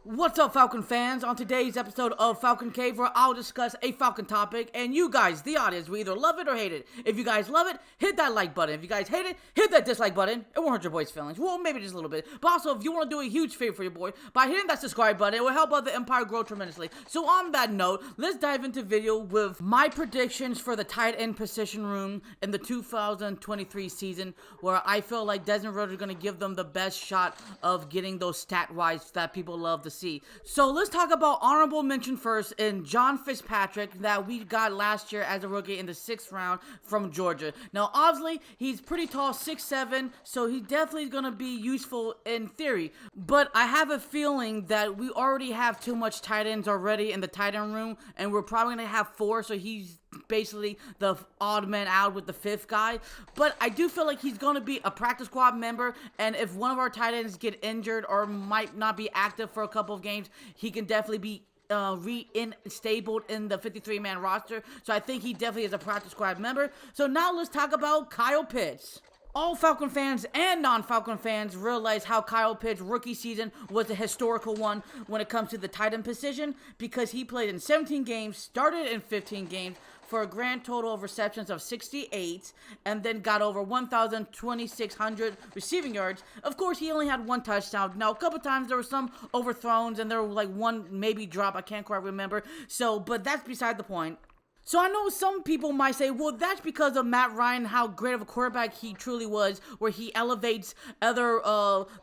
What's up, Falcon fans? On today's episode of Falcon Cave, where I'll discuss a Falcon topic, and you guys, the audience, will either love it or hate it. If you guys love it, hit that like button. If you guys hate it, hit that dislike button. It won't hurt your boy's feelings. Well, maybe just a little bit. But also, if you want to do a huge favor for your boy, by hitting that subscribe button, it will help out the empire grow tremendously. So on that note, let's dive into video with my predictions for the tight end position room in the 2023 season, where I feel like Desmond Ridder is going to give them the best shot of getting those stat-wise that people love to see. So let's talk about honorable mention first in John Fitzpatrick that we got last year as a rookie in the 6th round from Georgia. Now, obviously, he's pretty tall, 6'7", so he definitely is going to be useful in theory. But I have a feeling that we already have too much tight ends already in the tight end room, and we're probably going to have 4, so he's basically the odd man out with the 5th guy. But I do feel like he's going to be a practice squad member, and if one of our tight ends get injured or might not be active for a couple of games, he can definitely be reinstabled in the 53-man roster. So I think he definitely is a practice squad member. So now let's talk about Kyle Pitts. All Falcon fans and non-Falcon fans realize how Kyle Pitts' rookie season was a historical one when it comes to the tight end position, because he played in 17 games, started in 15 games, for a grand total of receptions of 68, and then got over 2,600 receiving yards. Of course, he only had 1 touchdown. Now, a couple times there were some overthrows, and there were like 1 maybe drop. I can't quite remember. So, but that's beside the point. So I know some people might say, well, that's because of Matt Ryan, how great of a quarterback he truly was, where he elevates other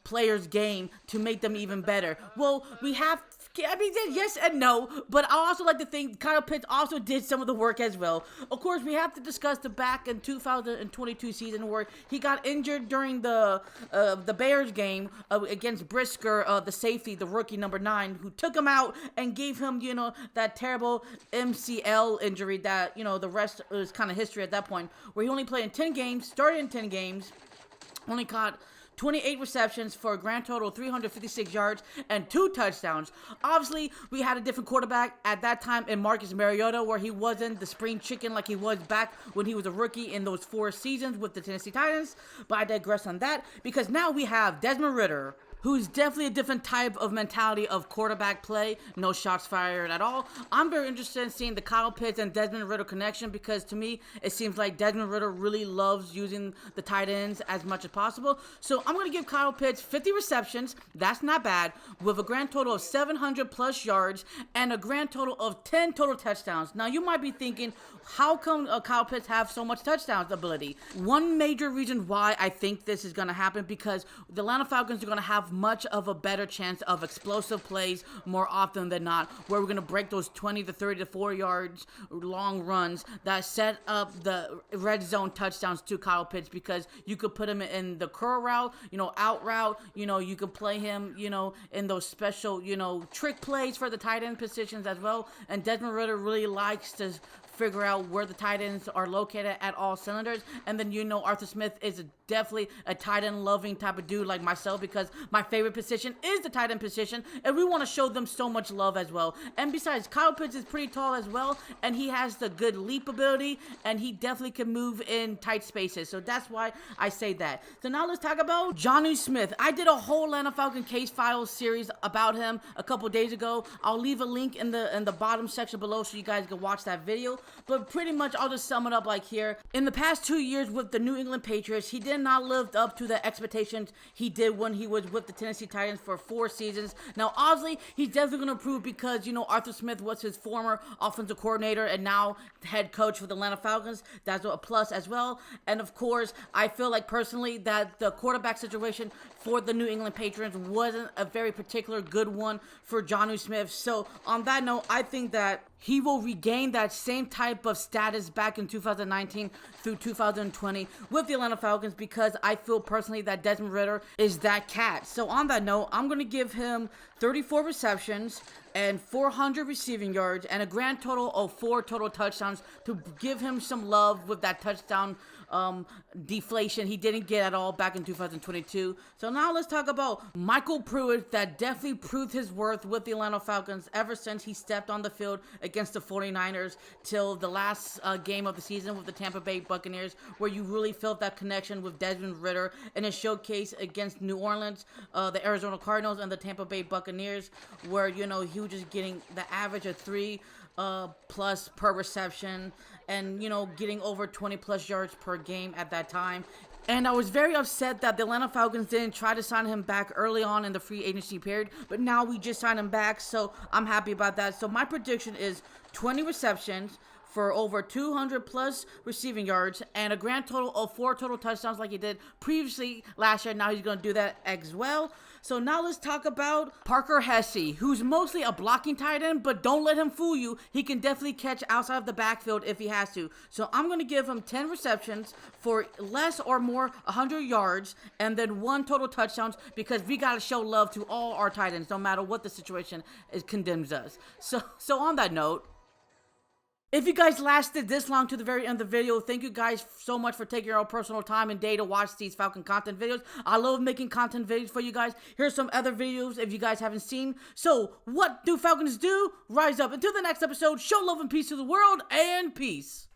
players' game to make them even better. Well, yes and no, but I also like to think Kyle Pitts also did some of the work as well. Of course, we have to discuss the back in 2022 season where he got injured during the Bears game against Brisker, the safety, the rookie number 9, who took him out and gave him, that terrible MCL injury that, the rest is kind of history at that point, where he only played in 10 games, started in 10 games, only caught 28 receptions for a grand total of 356 yards and 2 touchdowns. Obviously, we had a different quarterback at that time in Marcus Mariota, where he wasn't the spring chicken like he was back when he was a rookie in those 4 seasons with the Tennessee Titans. But I digress on that, because now we have Desmond Ridder, who's definitely a different type of mentality of quarterback play. No shots fired at all. I'm very interested in seeing the Kyle Pitts and Desmond Ridder connection, because to me, it seems like Desmond Ridder really loves using the tight ends as much as possible. So I'm going to give Kyle Pitts 50 receptions. That's not bad. With a grand total of 700 plus yards and a grand total of 10 total touchdowns. Now, you might be thinking, how come Kyle Pitts have so much touchdowns ability? One major reason why I think this is going to happen, because the Atlanta Falcons are going to have much of a better chance of explosive plays more often than not, where we're going to break those 20 to 30 to 4 yards long runs that set up the red zone touchdowns to Kyle Pitts, because you could put him in the curl route, out route, you could play him, in those special, trick plays for the tight end positions as well. And Desmond Ridder really likes to figure out where the tight ends are located at all cylinders. And then Arthur Smith is definitely a tight end loving type of dude like myself, because my favorite position is the tight end position, and we want to show them so much love as well. And besides, Kyle Pitts is pretty tall as well, and he has the good leap ability, and he definitely can move in tight spaces. So that's why I say that. So now let's talk about Jonnu Smith. I did a whole Atlanta Falcon Case Files series about him a couple days ago. I'll leave a link in the bottom section below so you guys can watch that video. But pretty much I'll just sum it up like here. In the past 2 years with the New England Patriots, he did not live up to the expectations he did when he was with the Tennessee Titans for 4 seasons. Now, obviously, he's definitely going to improve, because, Arthur Smith was his former offensive coordinator and now head coach for the Atlanta Falcons. That's a plus as well. And of course, I feel like personally that the quarterback situation for the New England Patriots wasn't a very particular good one for Jonnu Smith. So on that note, I think that he will regain that same type of status back in 2019 through 2020 with the Atlanta Falcons, because I feel personally that Desmond Ridder is that cat. So on that note, I'm going to give him 34 receptions and 400 receiving yards and a grand total of 4 total touchdowns to give him some love with that touchdown deflation he didn't get at all back in 2022. So now let's talk about Michael Pruitt, that definitely proved his worth with the Atlanta Falcons ever since he stepped on the field against the 49ers till the last game of the season with the Tampa Bay Buccaneers, where you really felt that connection with Desmond Ridder in a showcase against New Orleans, the Arizona Cardinals, and the Tampa Bay Buccaneers, where, you know, he was just getting the average of 3 plus per reception, and, you know, getting over 20 plus yards per game at that time. And I was very upset that the Atlanta Falcons didn't try to sign him back early on in the free agency period, but now we just signed him back, so I'm happy about that. So my prediction is 20 receptions for over 200 plus receiving yards and a grand total of 4 total touchdowns like he did previously last year. Now he's going to do that as well. So now let's talk about Parker Hesse, who's mostly a blocking tight end, but don't let him fool you. He can definitely catch outside of the backfield if he has to. So I'm going to give him 10 receptions for less or more 100 yards and then 1 total touchdowns, because we got to show love to all our tight ends no matter what the situation condemns us. So on that note, if you guys lasted this long to the very end of the video, thank you guys so much for taking your own personal time and day to watch these Falcon content videos. I love making content videos for you guys. Here's some other videos if you guys haven't seen. So what do Falcons do? Rise up. Until the next episode, show love and peace to the world, and peace.